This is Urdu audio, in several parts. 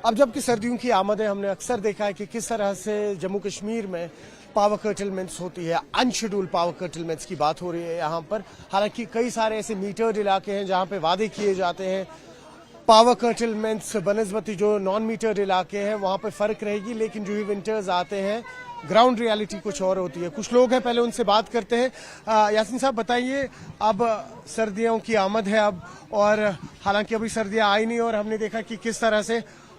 اب جب کہ سردیوں کی آمد ہے، ہم نے اکثر دیکھا ہے کہ کس طرح سے جموں کشمیر میں پاور کرٹلمنٹس ہوتی ہے، انشیڈول پاور کرٹلمنٹس کی بات ہو رہی ہے یہاں پر. حالانکہ کئی سارے ایسے میٹرڈ علاقے ہیں جہاں پہ وعدے کیے جاتے ہیں پاور کرٹلمنٹس بنسبتی جو نان میٹرڈ علاقے ہیں وہاں پہ فرق رہے گی، لیکن جو ہی ونٹرز آتے ہیں گراؤنڈ ریالٹی کچھ اور ہوتی ہے. کچھ لوگ ہیں، پہلے ان سے بات کرتے ہیں. یاسین صاحب بتائیے، اب سردیوں کی آمد ہے اب، اور حالانکہ ابھی سردیاں آئی نہیں اور ہم نے دیکھا کہ کس طرح سے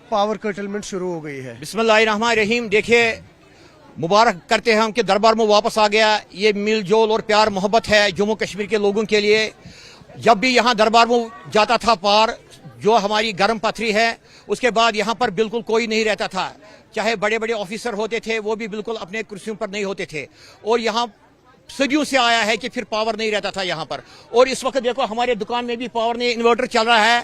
پاور کرٹلمنٹ شروع ہو گئی ہے. بسم اللہ الرحمن الرحیم. دیکھیے، مبارک کرتے ہیں ہم کہ دربار میں واپس آ گیا. یہ میل جول اور پیار محبت ہے جموں کشمیر کے لوگوں کے لیے. جب بھی یہاں دربار میں جاتا تھا پار، جو ہماری گرم پتھری ہے، اس کے بعد یہاں پر بالکل کوئی نہیں رہتا تھا. چاہے بڑے بڑے آفیسر ہوتے تھے، وہ بھی بالکل اپنے کرسیوں پر نہیں ہوتے تھے. اور یہاں صدیوں سے آیا ہے کہ پھر پاور نہیں رہتا تھا یہاں پر. اور اس وقت دیکھو ہمارے دکان میں بھی پاور نہیں، انورٹر چل رہا ہے.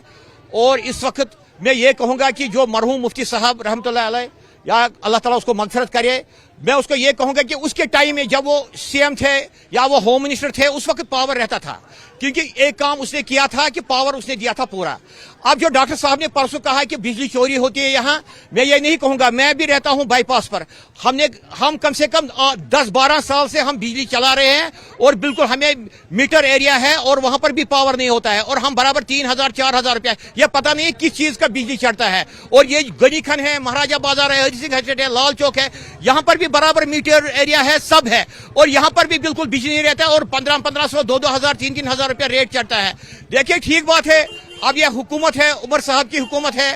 اور اس وقت میں یہ کہوں گا کہ جو مرحوم مفتی صاحب رحمۃ اللہ علیہ، یا اللہ تعالیٰ اس کو مغفرت کرے، میں اس کو یہ کہوں گا کہ اس کے ٹائم میں جب وہ سی ایم تھے یا وہ ہوم منسٹر تھے، اس وقت پاور رہتا تھا، کیونکہ ایک کام اس نے کیا تھا کہ پاور اس نے دیا تھا پورا. اب جو ڈاکٹر صاحب نے پرسوں کہا کہ بجلی چوری ہوتی ہے یہاں، میں یہ نہیں کہوں گا. میں بھی رہتا ہوں بائی پاس پر. ہم کم سے کم 10-12 سال سے ہم بجلی چلا رہے ہیں، اور بالکل ہمیں میٹر ایریا ہے اور وہاں پر بھی پاور نہیں ہوتا ہے. اور ہم برابر 3,000-4,000 روپیہ، یہ پتہ نہیں کس چیز کا بجلی چڑھتا ہے. اور یہ گنی کھن ہے، مہاراجہ بازار ہے، ہری سنگھ اسٹیٹ ہے، لال چوک ہے، یہاں پر بھی برابر میٹر ایریا ہے، سب ہے. اور یہاں پر بھی بالکل بجلی نہیں رہتا ہے، اور 1,500-1,500 2,000 3,000 روپیہ ریٹ چڑھتا ہے. دیکھیے ٹھیک بات ہے، اب یہ حکومت ہے، عمر صاحب کی حکومت ہے.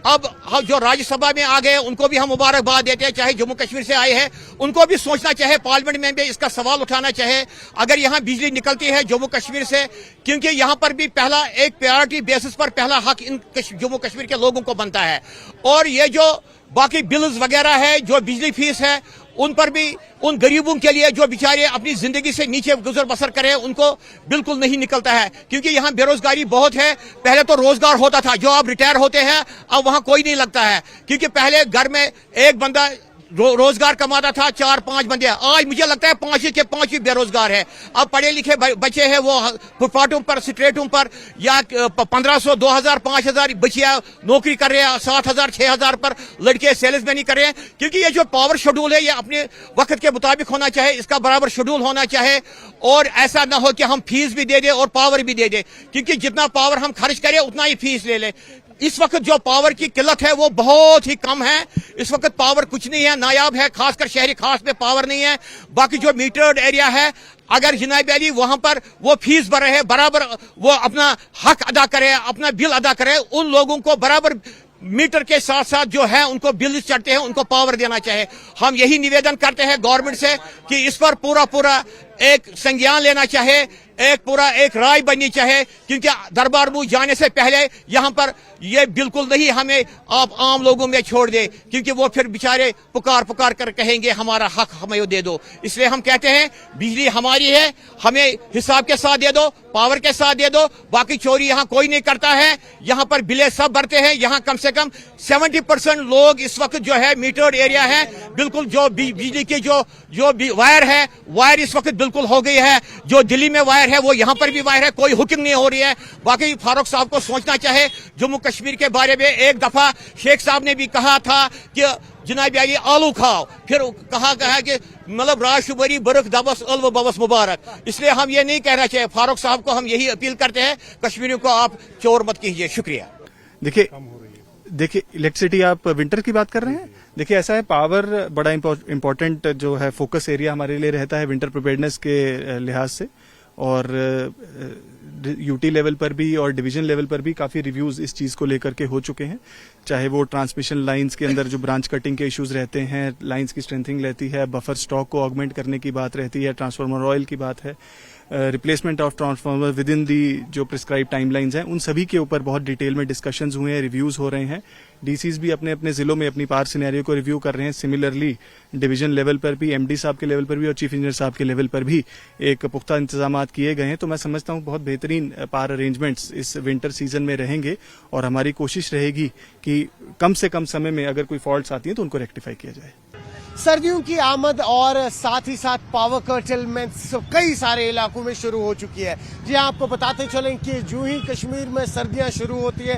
اب جو راجیہ سبھا میں آ گئے ان کو بھی ہم مبارکباد دیتے ہیں، چاہے جموں کشمیر سے آئے ہیں، ان کو بھی سوچنا چاہے، پارلیمنٹ میں بھی اس کا سوال اٹھانا چاہے اگر یہاں بجلی نکلتی ہے جموں کشمیر سے، کیونکہ یہاں پر بھی پہلا ایک پریورٹی بیسس پر پہلا حق ان جموں کشمیر کے لوگوں کو بنتا ہے. اور یہ جو باقی بلز وغیرہ ہے، جو بجلی فیس ہے، ان پر بھی ان غریبوں کے لیے جو بیچارے اپنی زندگی سے نیچے گزر بسر کرے، ان کو بالکل نہیں نکلتا ہے، کیونکہ یہاں بے روزگاری بہت ہے. پہلے تو روزگار ہوتا تھا، جو آپ ریٹائر ہوتے ہیں اب وہاں کوئی نہیں لگتا ہے، کیونکہ پہلے گھر میں ایک بندہ روزگار کماتا تھا، 4-5 بندے. آج مجھے لگتا ہے 5 کے 5 بے روزگار ہے. اب پڑھے لکھے بچے ہیں وہ فٹ پاتھوں پر، اسٹریٹوں پر، یا 1,500 2,000 5,000 بچیاں نوکری کر رہے ہیں، 7,000 6,000 پر لڑکے سیلز مینی کر رہے ہیں. کیونکہ یہ جو پاور شیڈول ہے یہ اپنے وقت کے مطابق ہونا چاہے، اس کا برابر شیڈول ہونا چاہے، اور ایسا نہ ہو کہ ہم فیس بھی دے دیں اور پاور بھی دے دیں، کیونکہ جتنا پاور ہم خرچ کریں اتنا ہی فیس لے لیں. اس وقت جو پاور کی قلت ہے وہ بہت ہی کم ہے. اس وقت پاور کچھ نہیں ہے، نایاب ہے، خاص کر شہری خاص میں پاور نہیں ہے. باقی جو میٹرڈ ایریا ہے، اگر جناب علی وہاں پر وہ فیس بھر رہے، برابر وہ اپنا حق ادا کرے، اپنا بل ادا کرے، ان لوگوں کو برابر میٹر کے ساتھ ساتھ جو ہے ان کو بل چڑھتے ہیں، ان کو پاور دینا چاہے. ہم یہی نویدن کرتے ہیں گورنمنٹ سے کہ اس پر پورا ایک سنگیان لینا چاہے، ایک رائے بننی چاہے، کیونکہ دربار میں جانے سے پہلے یہاں پر یہ بالکل نہیں ہمیں آپ عام لوگوں میں چھوڑ دے، کیونکہ وہ پھر بیچارے پکار کر کہیں گے ہمارا حق ہمیں دے دو. اس لیے ہم کہتے ہیں بجلی ہماری ہے، ہمیں حساب کے ساتھ دے دو، پاور کے ساتھ دے دو. باقی چوری یہاں کوئی نہیں کرتا ہے، یہاں پر بلیں سب بھرتے ہیں. یہاں کم سے کم 70% لوگ اس وقت جو ہے میٹرڈ ایریا ہے، بالکل جو بجلی کی جو وائر ہے، وائر اس وقت بالکل ہو گئی ہے. جو دلی میں وائر ہے وہ یہاں پر بھی وائر ہے، کوئی حکم نہیں ہو رہی ہے. باقی فاروق صاحب کو سوچنا چاہے جموں کشمیر کے بارے میں. ایک دفعہ شیخ صاحب نے بھی کہا تھا کہ جناب علی آلو کھاؤ، پھر کہا کہ مطلب راج شبری برق دبس الو ببس مبارک. اس لیے ہم یہ نہیں کہنا چاہیے. فاروق صاحب کو ہم یہی اپیل کرتے ہیں، کشمیریوں کو آپ چور مت کیجیے. شکریہ. دیکھیے الیکٹریسٹی آپ ونٹر کی بات کر رہے ہیں. دیکھیے ایسا ہے، پاور بڑا امپورٹنٹ جو ہے فوکس ایریا ہمارے لیے رہتا ہے ونٹر پریپیئرنس کے لحاظ سے. اور یوٹی لیول پر بھی اور ڈویژن لیول پر بھی کافی ریویوز اس چیز کو لے کر کے ہو چکے ہیں، چاہے وہ ٹرانسمیشن لائنز کے اندر جو برانچ کٹنگ کے ایشوز رہتے ہیں، لائنز کی اسٹرینتھنگ رہتی ہے، بفر سٹاک کو آگمنٹ کرنے کی بات رہتی ہے، ٹرانسفارمر آئل کی بات ہے، replacement of transformer within the جو پرسکرائب ٹائم لائنز ہیں، ان سبھی کے اوپر بہت ڈیٹیل میں ڈسکشنز ہوئے ہیں، ریویوز ہو رہے ہیں. ڈی سیز بھی اپنے اپنے ضلعوں میں اپنی پار سینیریو کو ریویو کر رہے ہیں. سملرلی ڈویژن لیول پر بھی، ایم ڈی صاحب کے لیول پر بھی اور چیف انجینئر صاحب کے لیول پر بھی ایک پختہ انتظامات کیے گئے ہیں. تو میں سمجھتا ہوں بہت بہترین پار ارینجمنٹس اس ونٹر سیزن میں رہیں گے، اور ہماری کوشش رہے گی کہ کم سے کم سمے میں اگر کوئی فالٹس آتی ہیں تو ان کو ریکٹیفائی کیا جائے. سردیوں کی آمد اور ساتھ ہی ساتھ پاور کرٹلمنٹس کئی سارے علاقوں میں شروع ہو چکی ہے. جی آپ کو بتاتے چلیں کہ جو ہی کشمیر میں سردیاں شروع ہوتی ہے